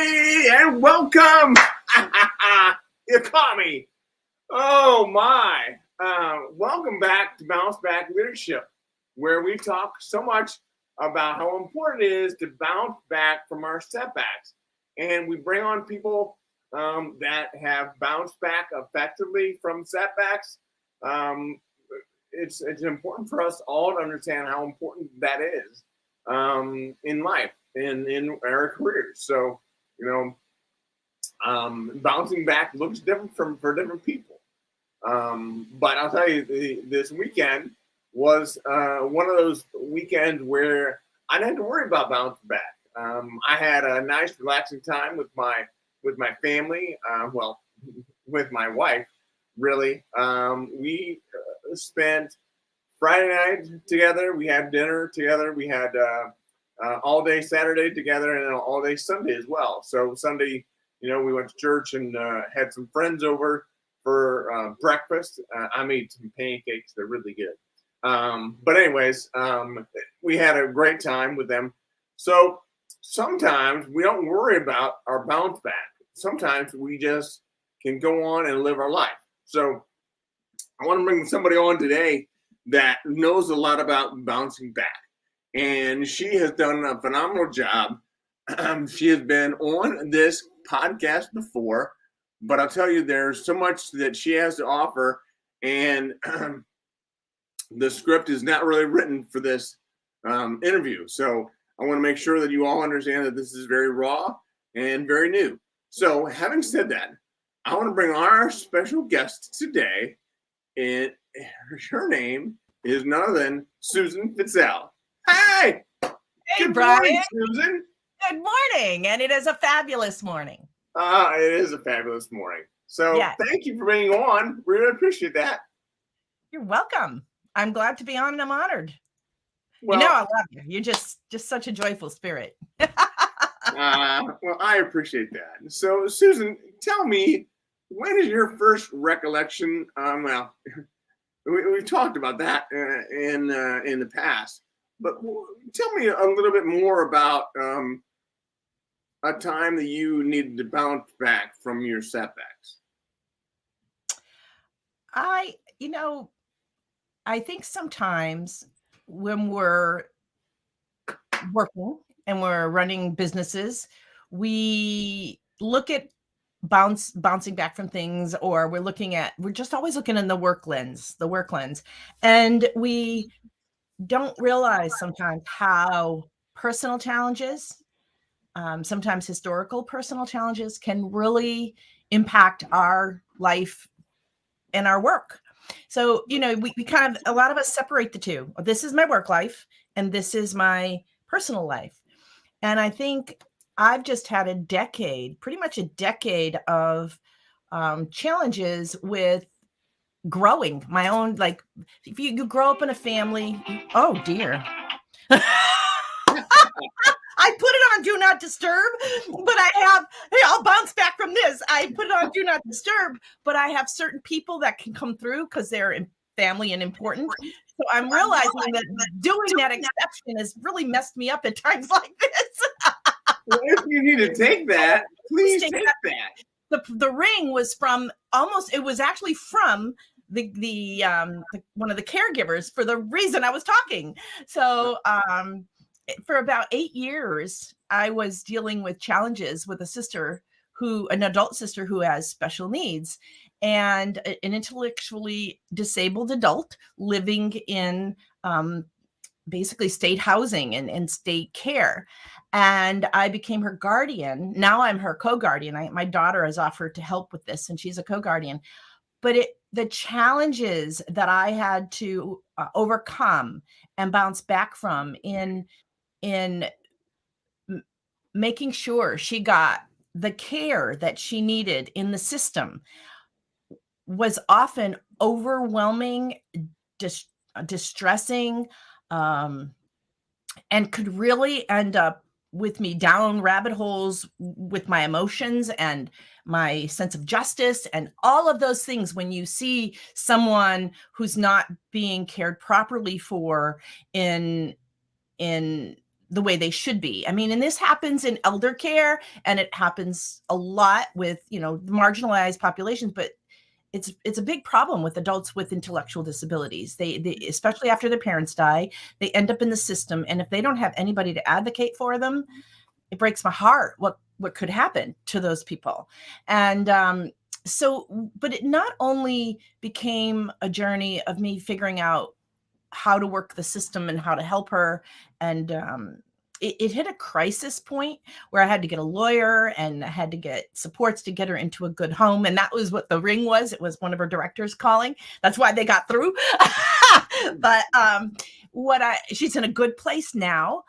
everybody, and welcome. You caught me. Oh my. Welcome back to BounceBack Leadership, where we talk so much about how important it is to bounce back from our setbacks. And we bring on people that have bounced back effectively from setbacks. It's important for us all to understand how important that is in life and in our careers. So, bouncing back looks different for different people. But I'll tell you, this weekend was one of those weekends where I didn't have to worry about bouncing back. I had a nice, relaxing time with my family. With my wife, really. We spent Friday night together. We had dinner together. We had all day Saturday together, and then all day Sunday as well. So Sunday, we went to church and had some friends over for breakfast. I made some pancakes. They're really good. But anyways, we had a great time with them. So sometimes we don't worry about our bounce back. Sometimes we just can go on and live our life. So I want to bring somebody on today that knows a lot about bouncing back. And she has done a phenomenal job. She has been on this podcast before, but I'll tell you, there's so much that she has to offer. And the script is not really written for this interview. So I want to make sure that you all understand that this is very raw and very new. So having said that, I want to bring our special guest today, and her name is none other than Susan Fitzell. Hi! Hey, Good Brian. morning, Susan. Good morning, and it is a fabulous morning. It is a fabulous morning. So Thank you for being on. Really appreciate that. You're welcome. I'm glad to be on, and I'm honored. Well, I love you. You're just such a joyful spirit. Well, I appreciate that. So, Susan, tell me, when is your first recollection? We talked about that in the past, but tell me a little bit more about a time that you needed to bounce back from your setbacks. I think sometimes when we're working and we're running businesses, we look at bouncing back from things, or we're just always looking in the work lens, and we don't realize sometimes how personal challenges, sometimes historical personal challenges, can really impact our life and our work. So, we kind of, a lot of us separate the two. This is my work life and this is my personal life. And I think I've just had pretty much a decade of challenges with growing my own. Like, if you grow up in a family, oh dear. I put it on Do Not Disturb, but I'll bounce back from this. I put it on Do Not Disturb, but I have certain people that can come through because they're family and important. So I'm realizing that doing that exception has really messed me up at times like this. Well, if you need to take that, please take that. The ring was actually from the one of the caregivers for the reason I was talking. So for about 8 years, I was dealing with challenges with an adult sister who has special needs, and an intellectually disabled adult living in basically state housing and state care. And I became her guardian. Now I'm her co-guardian. My daughter has offered to help with this, and she's a co-guardian. But the challenges that I had to overcome and bounce back from in making sure she got the care that she needed in the system was often overwhelming, distressing, and could really end up with me down rabbit holes with my emotions and my sense of justice and all of those things. When you see someone who's not being cared properly for in the way they should be. I mean, and this happens in elder care, and it happens a lot with, marginalized populations, but it's a big problem with adults with intellectual disabilities. They especially after their parents die, they end up in the system, and if they don't have anybody to advocate for them, it breaks my heart what could happen to those people. And but it not only became a journey of me figuring out how to work the system and how to help her, and it hit a crisis point where I had to get a lawyer and I had to get supports to get her into a good home. And that was what the ring was. It was one of her directors calling. That's why they got through. But she's in a good place now.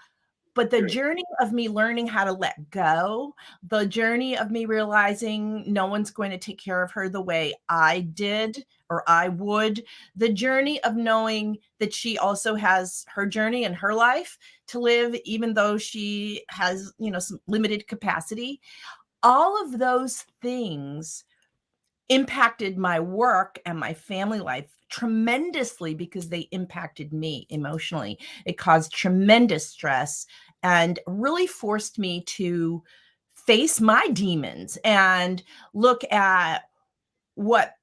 But the journey of me learning how to let go, the journey of me realizing no one's going to take care of her the way I did or I would, the journey of knowing that she also has her journey and her life to live, even though she has, some limited capacity. All of those things impacted my work and my family life tremendously because they impacted me emotionally. It caused tremendous stress and really forced me to face my demons and look at what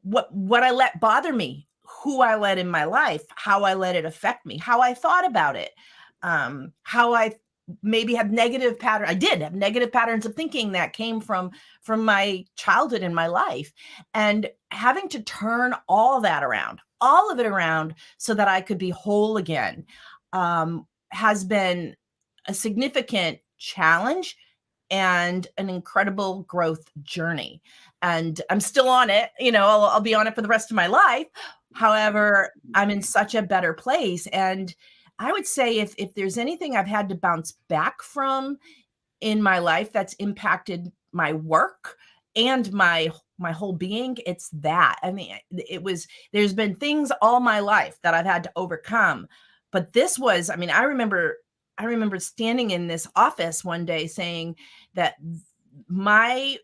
I let bother me, who I let in my life, how I let it affect me, how I thought about it, how I maybe have negative pattern. I did have negative patterns of thinking that came from my childhood and my life, and having to turn all of it around so that I could be whole again, has been a significant challenge and an incredible growth journey. And I'm still on it. I'll be on it for the rest of my life. However, I'm in such a better place. And I would say if there's anything I've had to bounce back from in my life that's impacted my work and my whole being, it's that. I mean, there's been things all my life that I've had to overcome. But this was, I remember standing in this office one day saying that my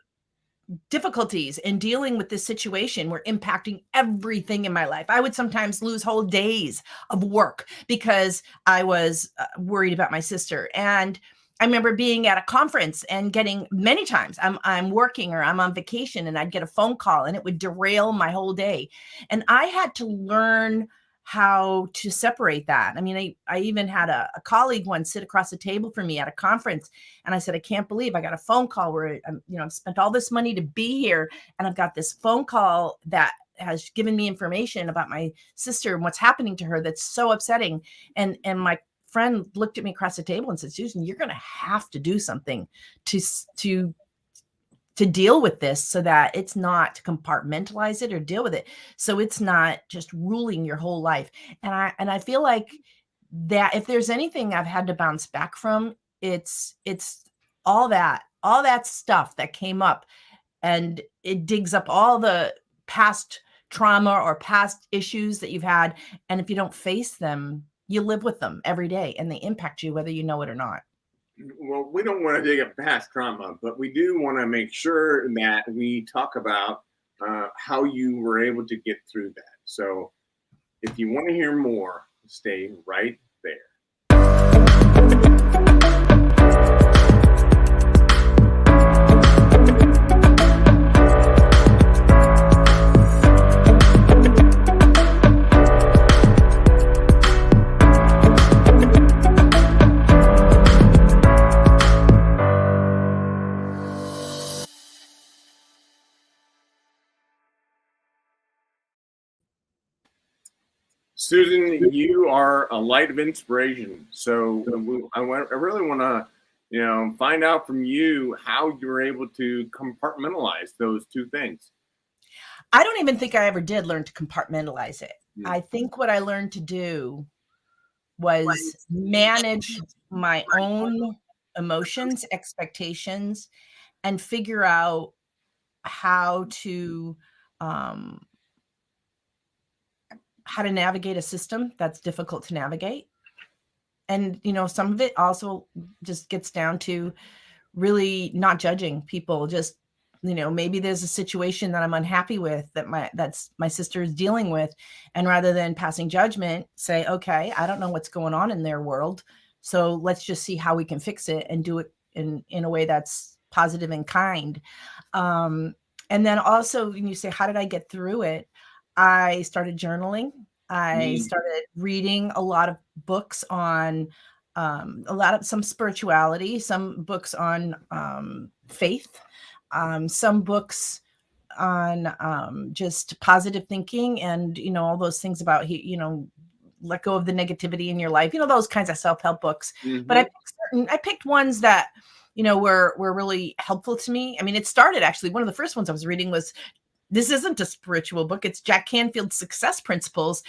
difficulties in dealing with this situation were impacting everything in my life. I would sometimes lose whole days of work because I was worried about my sister. And I remember being at a conference and getting many times I'm working or I'm on vacation and I'd get a phone call and it would derail my whole day. And I had to learn how to separate that. I even had a colleague once sit across the table from me at a conference. And I said, I can't believe I got a phone call where I've spent all this money to be here. And I've got this phone call that has given me information about my sister and what's happening to her. That's so upsetting. And my friend looked at me across the table and said, Susan, you're going to have to do something to deal with this so that it's not to compartmentalize it or deal with it. So it's not just ruling your whole life. And I feel like that if there's anything I've had to bounce back from, it's all that stuff that came up, and it digs up all the past trauma or past issues that you've had. And if you don't face them, you live with them every day and they impact you whether you know it or not. Well, we don't want to dig up past trauma, but we do want to make sure that we talk about how you were able to get through that. So if you want to hear more, stay right there. Susan, you are a light of inspiration. So I really want to, find out from you how you were able to compartmentalize those two things. I don't even think I ever did learn to compartmentalize it. I think what I learned to do was manage my own emotions, expectations, and figure out how to navigate a system that's difficult to navigate. And, some of it also just gets down to really not judging people. Just, maybe there's a situation that I'm unhappy with that's my sister is dealing with. And rather than passing judgment, say, okay, I don't know what's going on in their world. So let's just see how we can fix it and do it in a way that's positive and kind. Um, and then also, when you say, how did I get through it? I started journaling. I started reading a lot of books on some spirituality, some books on faith, some books on just positive thinking, and all those things about let go of the negativity in your life, those kinds of self-help books. But I picked ones that were really helpful to me. I mean, it started actually, one of the first ones I was reading was, this isn't a spiritual book, it's Jack Canfield's Success Principles.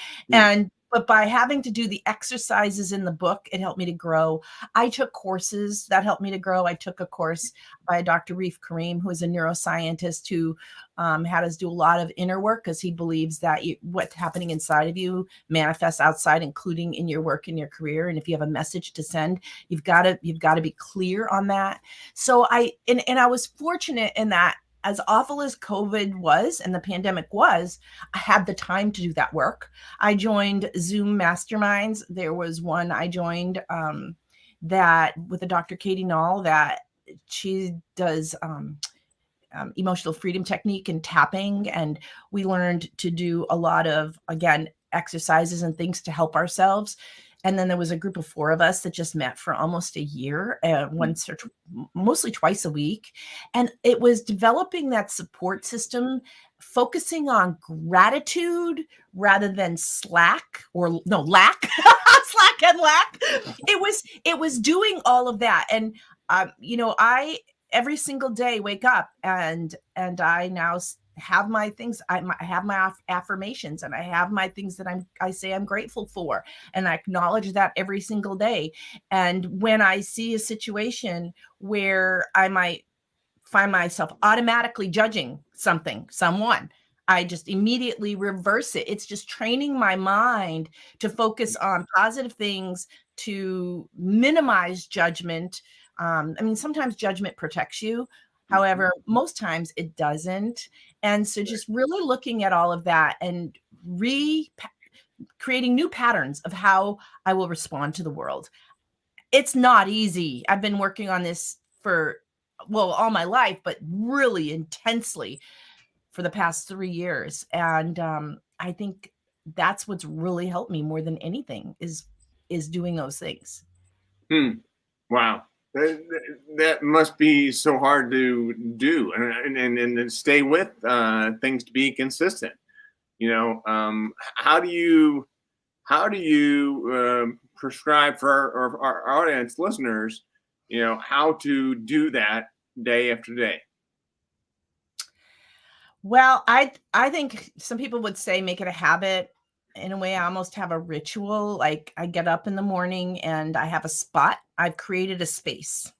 But by having to do the exercises in the book, it helped me to grow. I took courses that helped me to grow. I took a course by Dr. Reef Kareem, who is a neuroscientist who had us do a lot of inner work, because he believes that what's happening inside of you manifests outside, including in your work and your career. And if you have a message to send, you've got to be clear on that. So I was fortunate in that, as awful as COVID was and the pandemic was, I had the time to do that work. I joined Zoom masterminds. There was one I joined that with a Dr. Katie Knoll, that she does emotional freedom technique and tapping. And we learned to do a lot of, again, exercises and things to help ourselves. And then there was a group of 4 of us that just met for almost a year, mostly twice a week. And it was developing that support system, focusing on gratitude rather than lack, slack and lack. It was doing all of that. And, I every single day wake up and I now have my things. I have my affirmations, and I have my things that I say I'm grateful for, and I acknowledge that every single day. And when I see a situation where I might find myself automatically judging someone, I just immediately reverse it. It's just training my mind to focus on positive things, to minimize judgment. Sometimes judgment protects you. However, most times it doesn't. And so just really looking at all of that and creating new patterns of how I will respond to the world. It's not easy. I've been working on this for, all my life, but really intensely for the past 3 years. And I think that's what's really helped me more than anything is doing those things. Wow. That must be so hard to do and stay with things, to be consistent. How do you prescribe for our audience listeners, how to do that day after day? Well, I think some people would say make it a habit. In a way, I almost have a ritual. Like, I get up in the morning and I have a spot. I've created a space.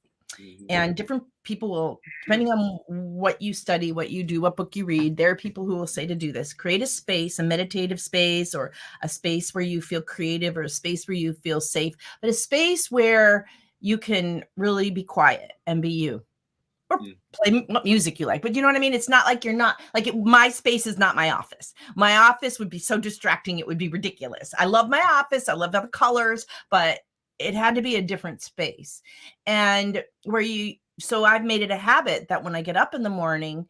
And different people will, depending on what you study, what you do, what book you read, there are people who will say to do this. Create a space, a meditative space, or a space where you feel creative, or a space where you feel safe, but a space where you can really be quiet and be you. Or play what music you like. But you know what I mean? It's not like you're not, like, my space is not my office. My office would be so distracting, it would be ridiculous. I love my office. I love the colors, but it had to be a different space. And so I've made it a habit that when I get up in the morning,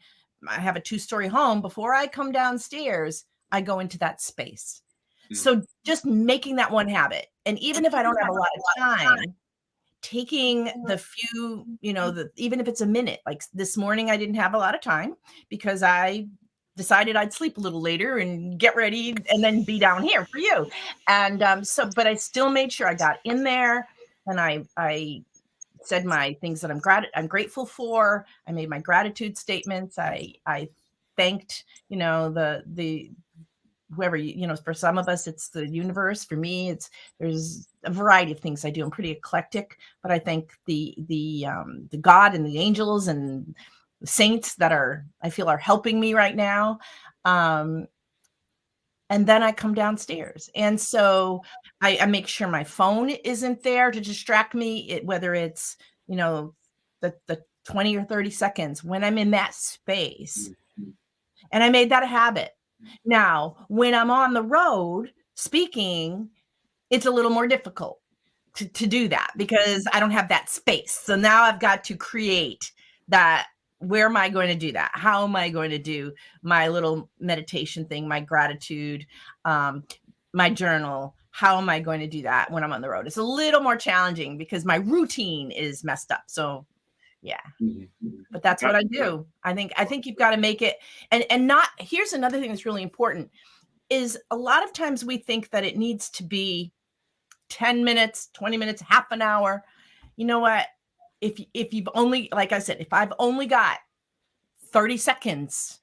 I have a 2-story home. Before I come downstairs, I go into that space. So just making that one habit. And even if I don't have a lot of time, taking the few, even if it's a minute, like this morning, I didn't have a lot of time because I decided I'd sleep a little later and get ready and then be down here for you. And but I still made sure I got in there, and I said my things that I'm grateful for. I made my gratitude statements. I thanked, the whoever, for some of us, it's the universe. For me, there's a variety of things I do. I'm pretty eclectic, but I thank the God and the angels and the saints that I feel are helping me right now. And then I come downstairs. And so I make sure my phone isn't there to distract me, whether it's, the 20 or 30 seconds when I'm in that space. And I made that a habit. Now, when I'm on the road speaking, it's a little more difficult to do that because I don't have that space. So now I've got to create that. Where am I going to do that? How am I going to do my little meditation thing, my gratitude, my journal? How am I going to do that when I'm on the road? It's a little more challenging because my routine is messed up. So yeah, but that's what I do. I think you've got to make it. And not, here's another thing that's really important is a lot of times we think that it needs to be 10 minutes, 20 minutes, half an hour. You know what? If you've only, like I said, if I've only got 30 seconds,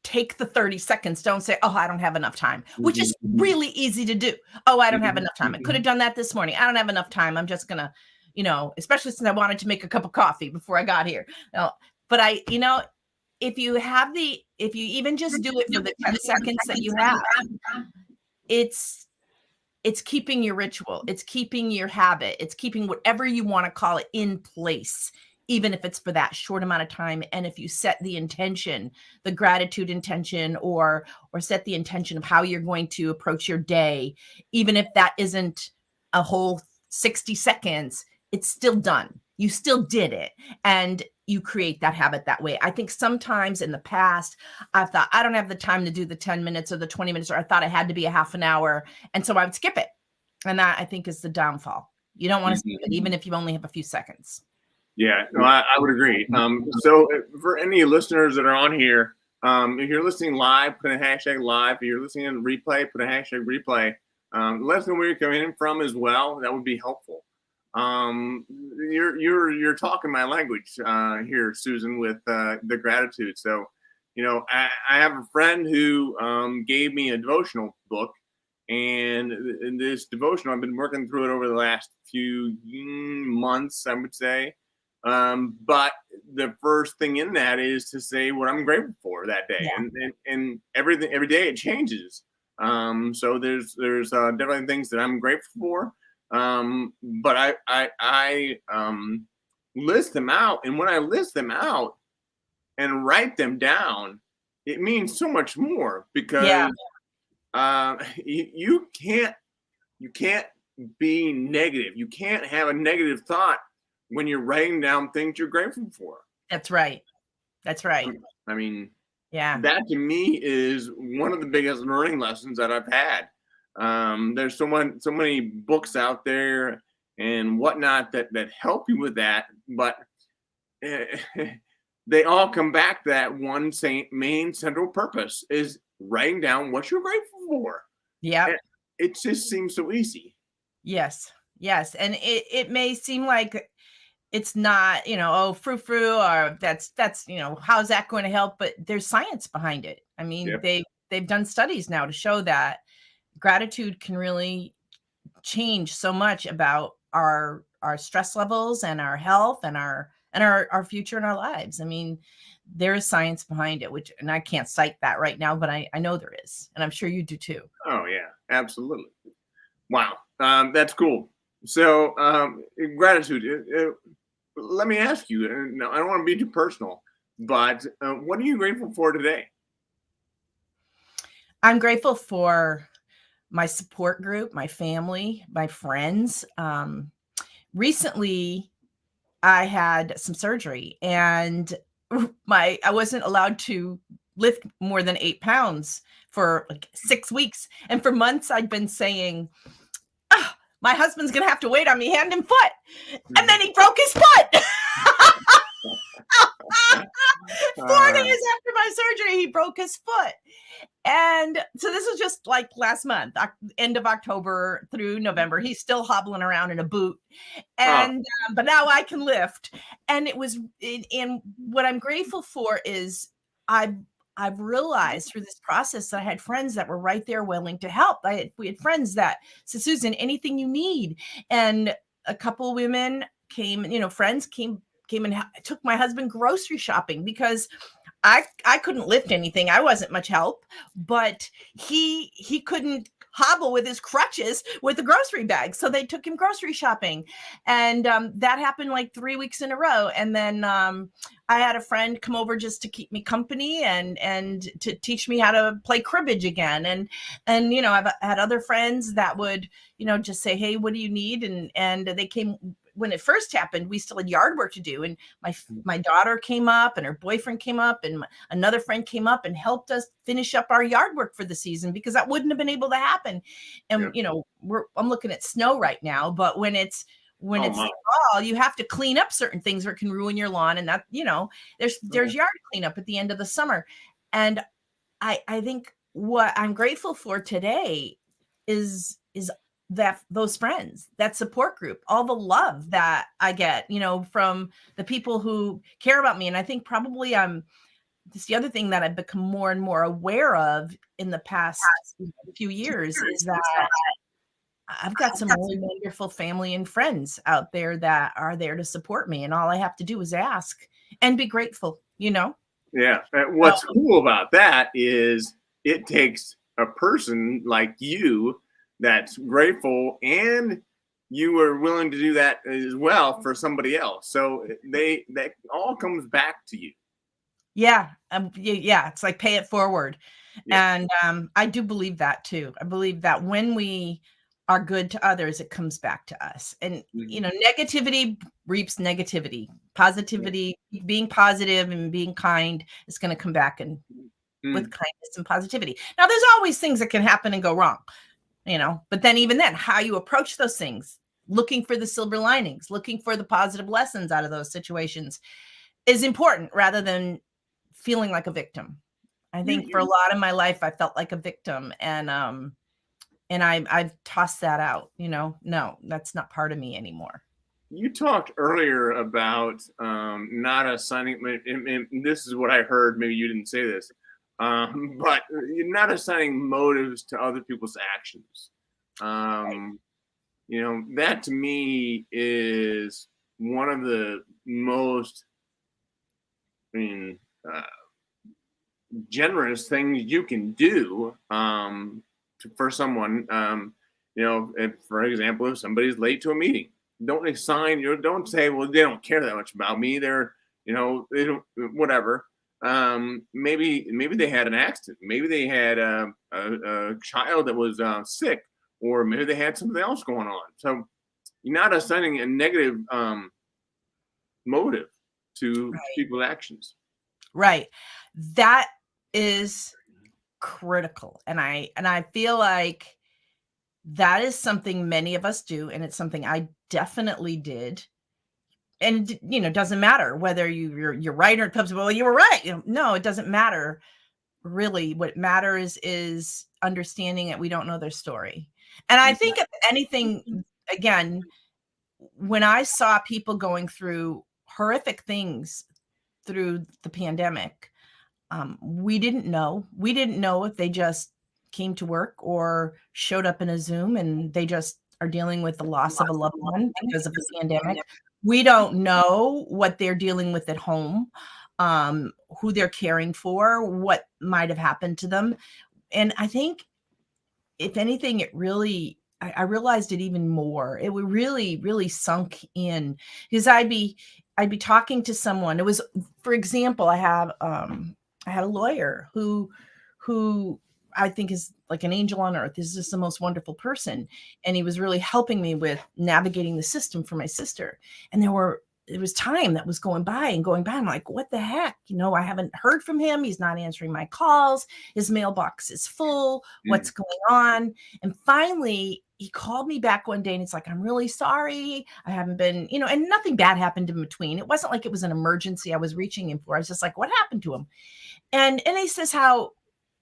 take the 30 seconds. Don't say, oh, I don't have enough time, which is really easy to do. Oh, I don't have enough time. I could have done that this morning. I don't have enough time. I'm just going to, especially since I wanted to make a cup of coffee before I got here. But if you even just do it for the 10 seconds that you have, it's keeping your ritual. It's keeping your habit. It's keeping whatever you want to call it in place, even if it's for that short amount of time. And if you set the intention, the gratitude intention, or set the intention of how you're going to approach your day, even if that isn't a whole 60 seconds, it's still done. You still did it. And you create that habit that way. I think sometimes in the past, I've thought, I don't have the time to do the 10 minutes or the 20 minutes, or I thought it had to be a half an hour. And so I would skip it. And that, I think, is the downfall. You don't want to skip it, even if you only have a few seconds. Yeah, no, I would agree. So for any listeners that are on here, if you're listening live, put a hashtag live. If you're listening in replay, put a hashtag replay. Let us know where you're coming in from as well. That would be helpful. You're talking my language here, Susan, with the gratitude. So, I have a friend who gave me a devotional book, and in this devotional, I've been working through it over the last few months, I would say. But the first thing in that is to say what I'm grateful for that day, and every day it changes. So there's definitely things that I'm grateful for. But I list them out, and when I list them out and write them down, it means so much more because you can't be negative. You can't have a negative thought when you're writing down things you're grateful for. That's right. I mean, yeah, that to me is one of the biggest learning lessons that I've had. There's so many books out there and whatnot that help you with that, but they all come back to that one main central purpose is writing down what you're grateful for. Yeah, it just seems so easy. Yes, and it may seem like it's not, frou-frou, or that's how's that going to help? But there's science behind it. I mean, they've done studies now to show that gratitude can really change so much about our stress levels and our health and our future and our lives. I mean, there is science behind it, and I can't cite that right now, but I know there is, and I'm sure you do too. Oh yeah, absolutely. Wow. That's cool. So gratitude. Let me ask you, I don't want to be too personal, but what are you grateful for today? I'm grateful for my support group, my family, my friends. Recently, I had some surgery, and I wasn't allowed to lift more than 8 pounds for like 6 weeks. And for months, I'd been saying, oh, my husband's going to have to wait on me hand and foot. And then he broke his foot. 4 days after my surgery, he broke his foot. And so this was just like last month, end of October through November. He's still hobbling around in a boot. And but now I can lift. And and what I'm grateful for is I've realized through this process that I had friends that were right there willing to help. We had friends that said, Susan, anything you need. And a couple of women came, friends came and took my husband grocery shopping because I couldn't lift anything. I wasn't much help, but he couldn't hobble with his crutches with the grocery bag. So they took him grocery shopping. And that happened like 3 weeks in a row. And then I had a friend come over just to keep me company and to teach me how to play cribbage again. And you know, I've had other friends that would, you know, just say, hey, what do you need? And they came. When it first happened, we still had yard work to do. And my daughter came up and her boyfriend came up and another friend came up and helped us finish up our yard work for the season, because that wouldn't have been able to happen. And, you know, I'm looking at snow right now, but when it's fall, you have to clean up certain things or it can ruin your lawn. And that, you know, there's yard cleanup at the end of the summer. And I think what I'm grateful for today is that those friends, that support group, all the love that I get, you know, from the people who care about me. And I think probably this the other thing that I've become more and more aware of in the past few years is that I've got some really wonderful family and friends out there that are there to support me. And all I have to do is ask and be grateful, you know? Yeah. What's cool about that is it takes a person like you that's grateful, and you were willing to do that as well for somebody else. So that all comes back to you. Yeah. Yeah. It's like pay it forward. Yeah. And I do believe that too. I believe that when we are good to others, it comes back to us. And, you know, negativity reaps negativity. Positivity, being positive and being kind is going to come back and with kindness and positivity. Now, there's always things that can happen and go wrong. You know, but then even then, how you approach those things, looking for the silver linings, looking for the positive lessons out of those situations is important rather than feeling like a victim. I think for a lot of my life, I felt like a victim, and I've tossed that out. You know, no, that's not part of me anymore. You talked earlier about not assigning, and this is what I heard. Maybe you didn't say this. But you're not assigning motives to other people's actions. You know, that to me is one of the most, generous things you can do for someone. You know, if, for example, if somebody's late to a meeting, don't say, well, they don't care that much about me. They're, you know, they don't, whatever. Maybe they had an accident. Maybe they had a child that was sick, or maybe they had something else going on. So you're not assigning a negative motive to people's actions. Right. That is critical. And I feel like that is something many of us do. And it's something I definitely did. And, you know, it doesn't matter whether you're right or it comes, well, you were right. You know, no, it doesn't matter. Really, what matters is understanding that we don't know their story. And I think if anything, again, when I saw people going through horrific things through the pandemic, we didn't know if they just came to work or showed up in a Zoom and they just are dealing with the loss of a loved one because of the pandemic. We don't know what they're dealing with at home, who they're caring for, what might have happened to them. And I think, if anything, it really, I realized it even more. It would really, really sunk in, because I'd be talking to someone. It was, for example, I had a lawyer who I think is like an angel on earth. He's just the most wonderful person. And he was really helping me with navigating the system for my sister. And there was time that was going by. I'm like, what the heck? You know, I haven't heard from him. He's not answering my calls. His mailbox is full. What's going on? And finally, he called me back one day and it's like, I'm really sorry. I haven't been, you know, and nothing bad happened in between. It wasn't like it was an emergency I was reaching him for. I was just like, what happened to him? And he says how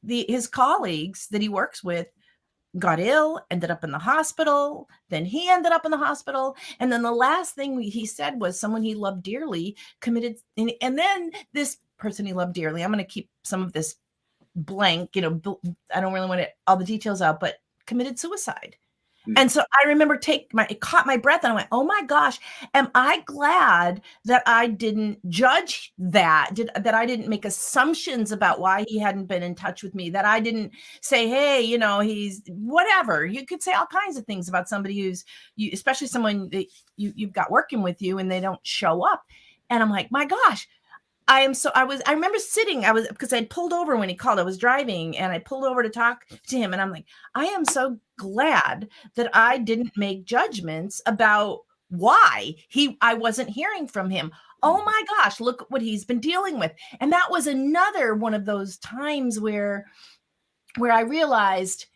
his colleagues that he works with got ill, ended up in the hospital. Then he ended up in the hospital. And then the last thing he said was someone he loved dearly committed. And then this person he loved dearly, I'm going to keep some of this blank, you know, I don't really want all the details out, but committed suicide. And so I remember it caught my breath and I went, oh my gosh, am I glad that I didn't judge that I didn't make assumptions about why he hadn't been in touch with me, that I didn't say, hey, he's whatever. You could say all kinds of things about somebody especially someone that you've got working with you and they don't show up. And I'm like, my gosh, I remember sitting, because I'd pulled over when he called, I was driving and I pulled over to talk to him. And I'm like, I am so glad that I didn't make judgments about why I wasn't hearing from him. Oh my gosh, look what he's been dealing with. And that was another one of those times where I realized,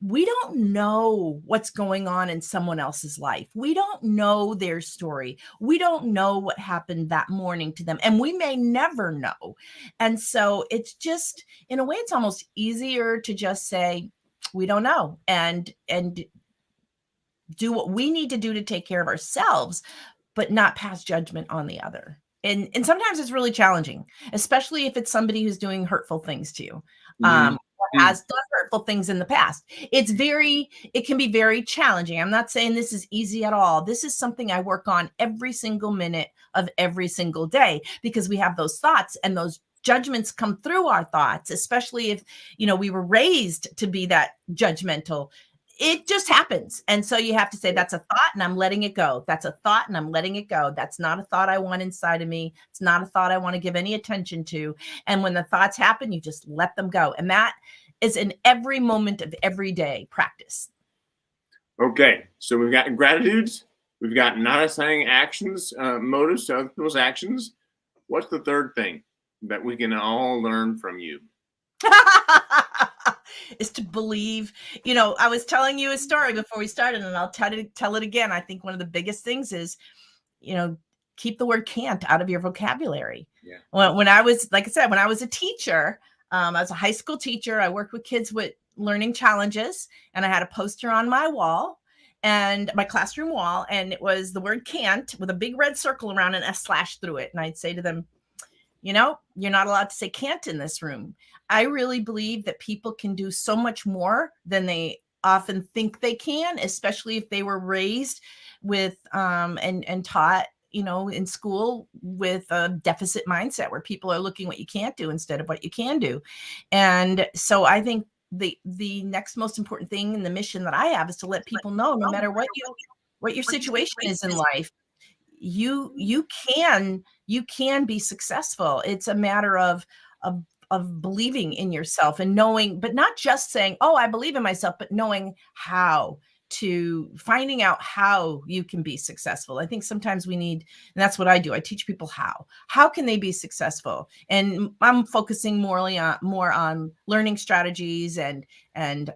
we don't know what's going on in someone else's life. We don't know their story. We don't know what happened that morning to them, and we may never know. And so it's just, in a way, it's almost easier to just say, we don't know, and do what we need to do to take care of ourselves, but not pass judgment on the other. And sometimes it's really challenging, especially if it's somebody who's doing hurtful things to you. Has done hurtful things in the past. It can be very challenging. I'm not saying this is easy at all. This is something I work on every single minute of every single day, because we have those thoughts and those judgments come through our thoughts, especially if, we were raised to be that judgmental. It just happens. And so you have to say, that's a thought and I'm letting it go. That's a thought and I'm letting it go. That's not a thought I want inside of me. It's not a thought I want to give any attention to. And when the thoughts happen, you just let them go. And that is in every moment of every day practice. Okay. So we've got gratitudes. We've got not assigning actions, motives to other people's actions. What's the third thing that we can all learn from you? Is to believe. I was telling you a story before we started, and I'll tell it again. I think one of the biggest things is, keep the word can't out of your vocabulary. Yeah. When I was, like I said, when I was a teacher, I was a high school teacher. I worked with kids with learning challenges, and I had a poster on my wall, and my classroom wall, and it was the word can't with a big red circle around and a slash through it. And I'd say to them, you're not allowed to say can't in this room. I really believe that people can do so much more than they often think they can, especially if they were raised with and taught, in school with a deficit mindset where people are looking what you can't do instead of what you can do. And so I think the next most important thing in the mission that I have is to let people know, no matter what your situation is in life, you can be successful. It's a matter of believing in yourself and knowing, but not just saying, oh, I believe in myself, but knowing finding out how you can be successful. I think sometimes we need, and that's what I do. I teach people how can they be successful? And I'm focusing more on learning strategies and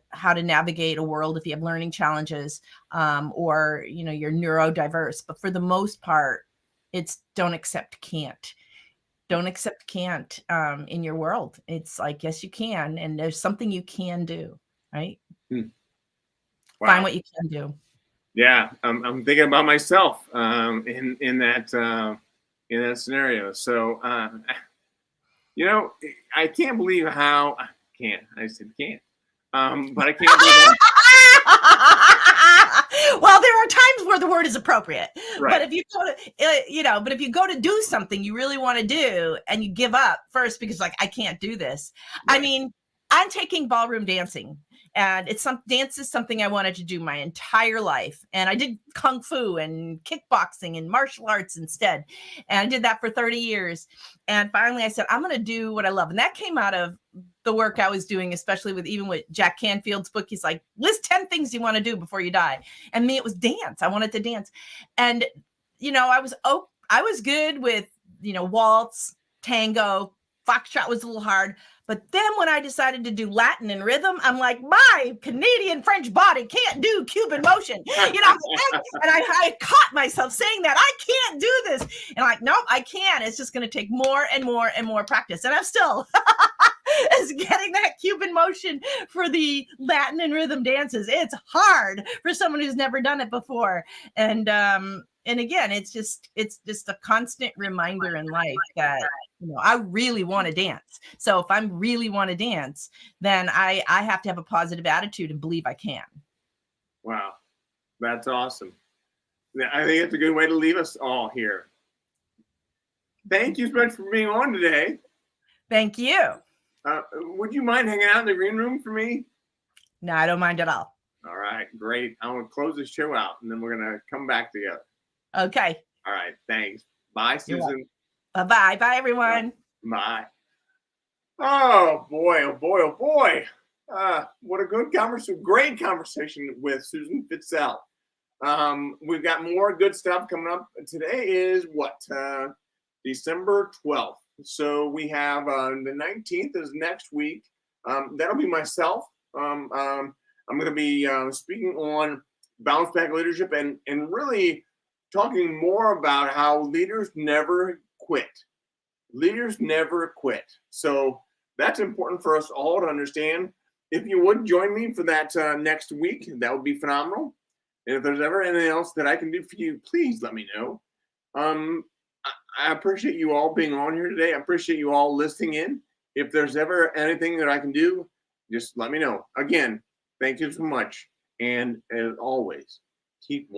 how to navigate a world if you have learning challenges, or, you're neurodiverse. But for the most part, it's don't accept can't. Don't accept can't in your world. It's like, yes, you can. And there's something you can do, right? Wow. Find what you can do. Yeah. I'm thinking about myself in that scenario. So, I can't believe how I said can't, but I can't believe how. Well, there are times where the word is appropriate, Right. But if you go to do something you really want to do and you give up first because I can't do this. Right. I mean, I'm taking ballroom dancing, and dance is something I wanted to do my entire life. And I did Kung Fu and kickboxing and martial arts instead. And I did that for 30 years. And finally I said, I'm going to do what I love. And that came out of the work I was doing, especially with Jack Canfield's book. He's like, list 10 things you want to do before you die. And me, it was dance. I wanted to dance. And, I was good with, waltz, tango, foxtrot was a little hard. But then when I decided to do Latin and rhythm, I'm like, my Canadian French body can't do Cuban motion. And I caught myself saying that I can't do this. And like, nope, I can. It's just going to take more and more and more practice. And I'm still is getting that Cuban motion for the Latin and rhythm dances. It's hard for someone who's never done it before. And again, it's just a constant reminder in life that, I really want to dance. So if I really want to dance, then I have to have a positive attitude and believe I can. Wow. That's awesome. I think it's a good way to leave us all here. Thank you so much for being on today. Thank you. Would you mind hanging out in the green room for me? No, I don't mind at all. All right, great. I'm going to close this show out, and then we're going to come back together. Okay. All right, thanks. Bye, Susan. Bye-bye. Bye, everyone. Bye. Oh, boy. Oh, boy. Oh, boy. What a good conversation. Great conversation with Susan Fitzell. We've got more good stuff coming up. Today is what? December 12th. So we have the 19th is next week. That'll be myself. I'm going to be speaking on bounce back leadership and really talking more about how leaders never quit. Leaders never quit. So that's important for us all to understand. If you would join me for that next week, that would be phenomenal. And if there's ever anything else that I can do for you, please let me know. I appreciate you all being on here today. I appreciate you all listening in. If there's ever anything that I can do, just let me know. Again, thank you so much. And as always, keep